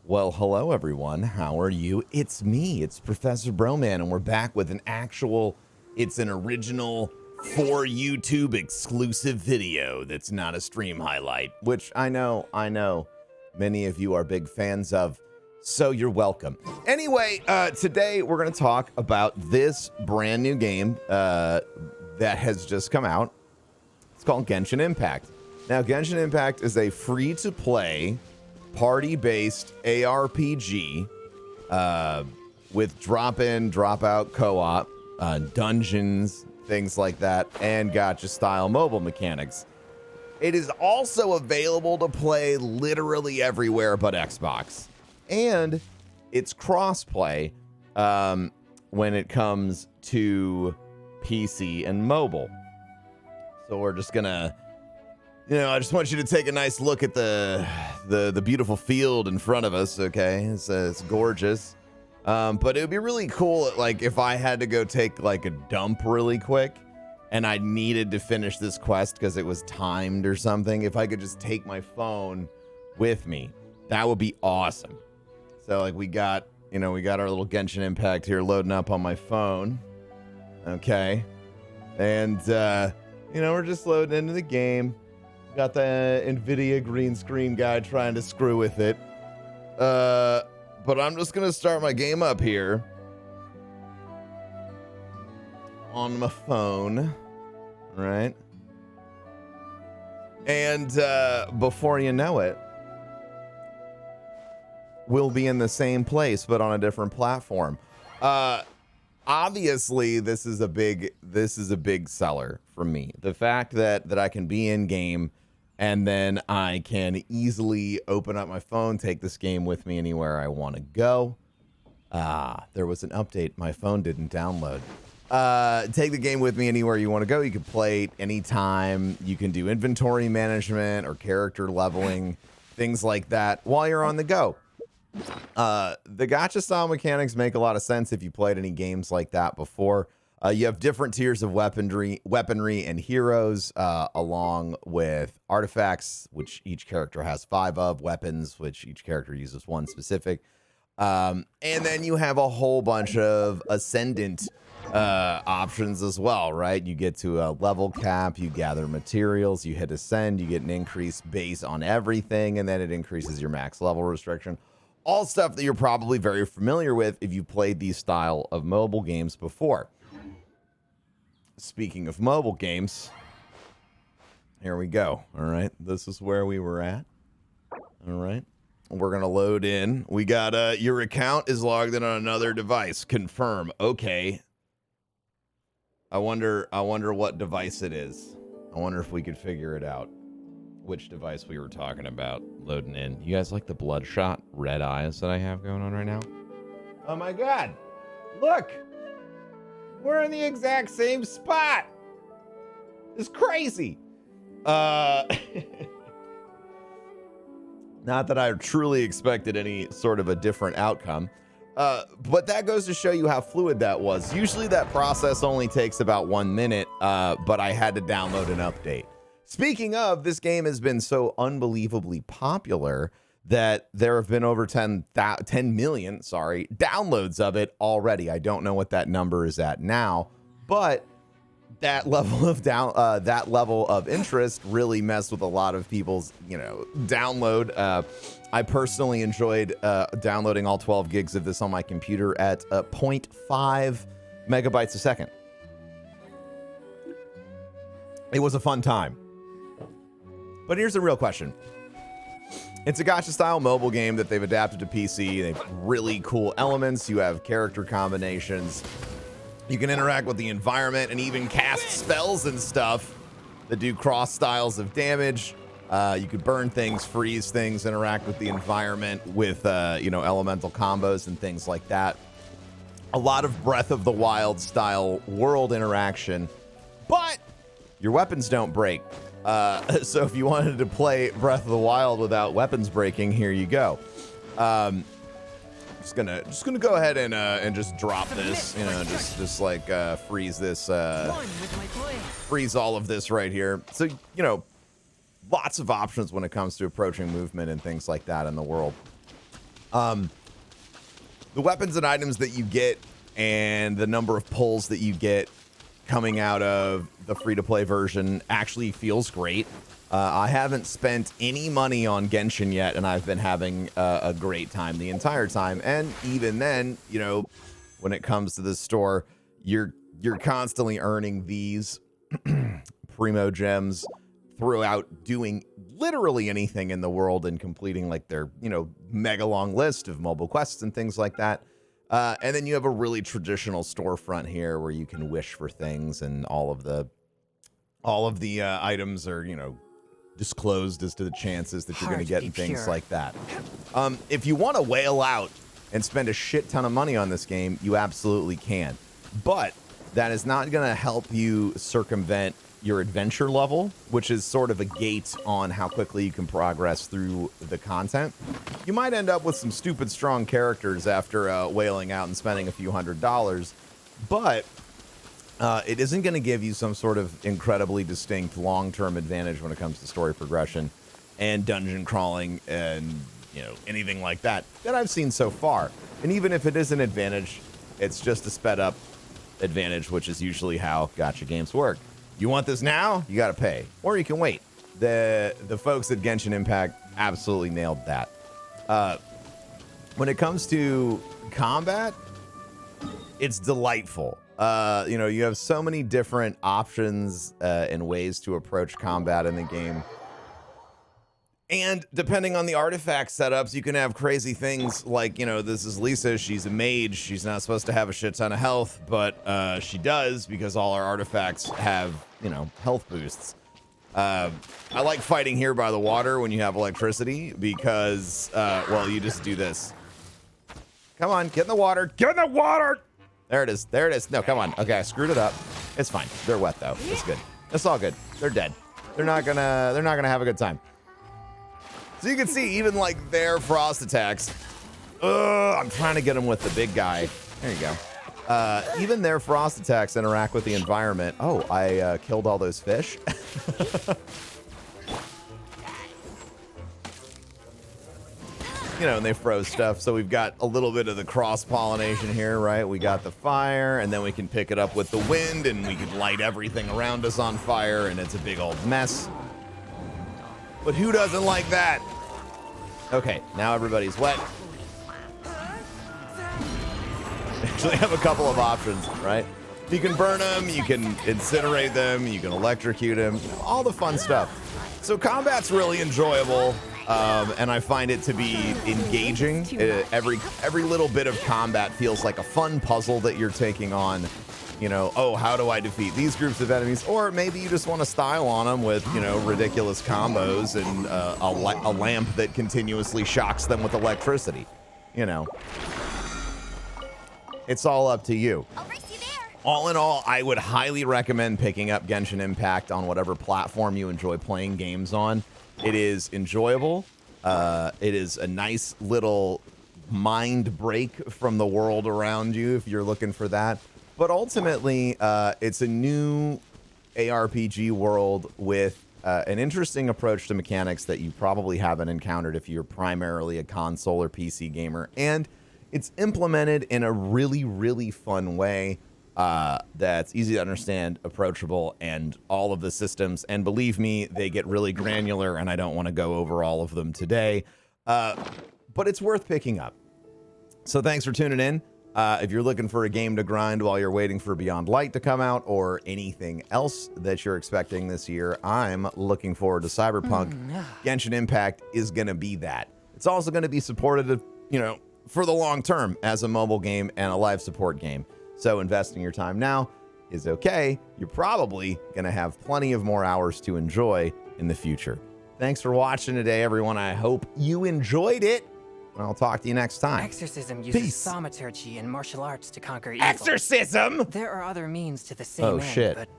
Well, hello everyone. How are you? It's me. It's Professor Broman, and we're back with it's an original for YouTube exclusive video that's not a stream highlight, which I know many of you are big fans of, so you're welcome. Anyway, today we're going to talk about this brand new game that has just come out. It's called Genshin Impact. Now, Genshin Impact is a free-to-play party-based ARPG with drop-in, drop-out co-op, dungeons, things like that, and gacha-style mobile mechanics. It is also available to play literally everywhere but Xbox. And it's cross-play when it comes to PC and mobile. So we're just gonna, I just want you to take a nice look at the beautiful field in front of us. Okay, it's gorgeous, but it would be really cool, like if I had to go take like a dump really quick, and I needed to finish this quest because it was timed or something. If I could just take my phone with me, that would be awesome. So like we got our little Genshin Impact here loading up on my phone. Okay, and we're just loading into the game. Got the NVIDIA green screen guy trying to screw with it. But I'm just going to start my game up here on my phone. Right? And before you know it, we'll be in the same place, but on a different platform. Obviously, this is a big seller for me. The fact that I can be in game and then I can easily open up my phone, take this game with me anywhere I want to go. There was an update. My phone didn't download. Take the game with me anywhere you want to go. You can play it anytime. You can do inventory management or character leveling, things like that while you're on the go. The gacha style mechanics make a lot of sense if you played any games like that before. You have different tiers of weaponry and heroes, along with artifacts, which each character has 5 of, weapons, which each character uses 1 specific. And then you have a whole bunch of ascendant options as well, right? You get to a level cap, you gather materials, you hit ascend, you get an increased base on everything, and then it increases your max level restriction. All stuff that you're probably very familiar with if you played these style of mobile games before. Speaking of mobile games, here we go. All right, this is where we were at. All right, we're gonna load in. We got your account is logged in on another device. Confirm. Okay. I wonder what device it is. I wonder if we could figure it out. Which device we were talking about loading in. You guys like the bloodshot red eyes that I have going on right now? Oh my god! Look! We're in the exact same spot! It's crazy! Not that I truly expected any sort of a different outcome. But that goes to show you how fluid that was. Usually that process only takes about 1 minute, but I had to download an update. Speaking of, this game has been so unbelievably popular that there have been over 10 million downloads of it already. I don't know what that number is at now, but that level of interest really messed with a lot of people's download. I personally enjoyed downloading all 12 gigs of this on my computer at 0.5 megabytes a second. It was a fun time. But here's the real question. It's a gacha-style mobile game that they've adapted to PC. They have really cool elements. You have character combinations. You can interact with the environment and even cast spells and stuff that do cross styles of damage. You could burn things, freeze things, interact with the environment with, elemental combos and things like that. A lot of Breath of the Wild style world interaction, but your weapons don't break. So if you wanted to play Breath of the Wild without weapons breaking, here you go. Just gonna go ahead and just drop this, just like freeze this, freeze all of this right here. So lots of options when it comes to approaching movement and things like that in the world. The weapons and items that you get and the number of pulls that you get coming out of the free-to-play version actually feels great. I haven't spent any money on Genshin yet, and I've been having a great time the entire time. And even then, you know, when it comes to the store, you're constantly earning these primo gems throughout doing literally anything in the world and completing like their, you know, mega long list of mobile quests and things like that. And then you have a really traditional storefront here where you can wish for things, and all of the items are, you know, disclosed as to the chances that you're going to get and things like that. If you want to whale out and spend a shit ton of money on this game, you absolutely can. But that is not going to help you circumvent your adventure level, which is sort of a gate on how quickly you can progress through the content. You might end up with some stupid strong characters after whaling out and spending a few $100s, but it isn't going to give you some sort of incredibly distinct long-term advantage when it comes to story progression and dungeon crawling and, you know, anything like that I've seen so far. And even if it is an advantage, it's just a sped up advantage, which is usually how gacha games work. You want this now? You got to pay, or you can wait. The folks at Genshin Impact absolutely nailed that. When it comes to combat, it's delightful. You know, you have so many different options and ways to approach combat in the game. And depending on the artifact setups, you can have crazy things like, you know, this is Lisa. She's a mage. She's not supposed to have a shit ton of health, but she does because all our artifacts have, you know, health boosts. I like fighting here by the water when you have electricity because, well, you just do this. Come on, get in the water. Get in the water! There it is. There it is. No, come on. Okay, I screwed it up. It's fine. They're wet though. It's good. It's all good. They're dead. They're not gonna have a good time. So you can see even like their frost attacks. I'm trying to get them with the big guy. There you go. Even their frost attacks interact with the environment. Oh, I killed all those fish. You know, and they froze stuff. So we've got a little bit of the cross-pollination here, right? We got the fire, and then we can pick it up with the wind, and we can light everything around us on fire, and it's a big old mess. But who doesn't like that? Okay, now everybody's wet. Actually have a couple of options, right? You can burn them, you can incinerate them, you can electrocute them, all the fun stuff. So combat's really enjoyable. And I find it to be engaging. Every little bit of combat feels like a fun puzzle that you're taking on. You know, oh, how do I defeat these groups of enemies? Or maybe you just want to style on them with, you know, ridiculous combos and a lamp that continuously shocks them with electricity. You know, it's all up to you. All in all, I would highly recommend picking up Genshin Impact on whatever platform you enjoy playing games on. It is enjoyable. It is a nice little mind break from the world around you if you're looking for that. But ultimately, it's a new ARPG world with an interesting approach to mechanics that you probably haven't encountered if you're primarily a console or PC gamer. And it's implemented in a really, really fun way. That's easy to understand, approachable, and all of the systems. And believe me, they get really granular, and I don't want to go over all of them today. But it's worth picking up. So thanks for tuning in. If you're looking for a game to grind while you're waiting for Beyond Light to come out or anything else that you're expecting this year, I'm looking forward to Cyberpunk. Genshin Impact is going to be that. It's also going to be supported, you know, for the long term as a mobile game and a live support game. So investing your time now is okay. You're probably going to have plenty of more hours to enjoy in the future. Thanks for watching today, everyone. I hope you enjoyed it. I'll talk to you next time. Exorcism uses Peace. thaumaturgy and martial arts to conquer evil. Exorcism? There are other means to the same end, shit. but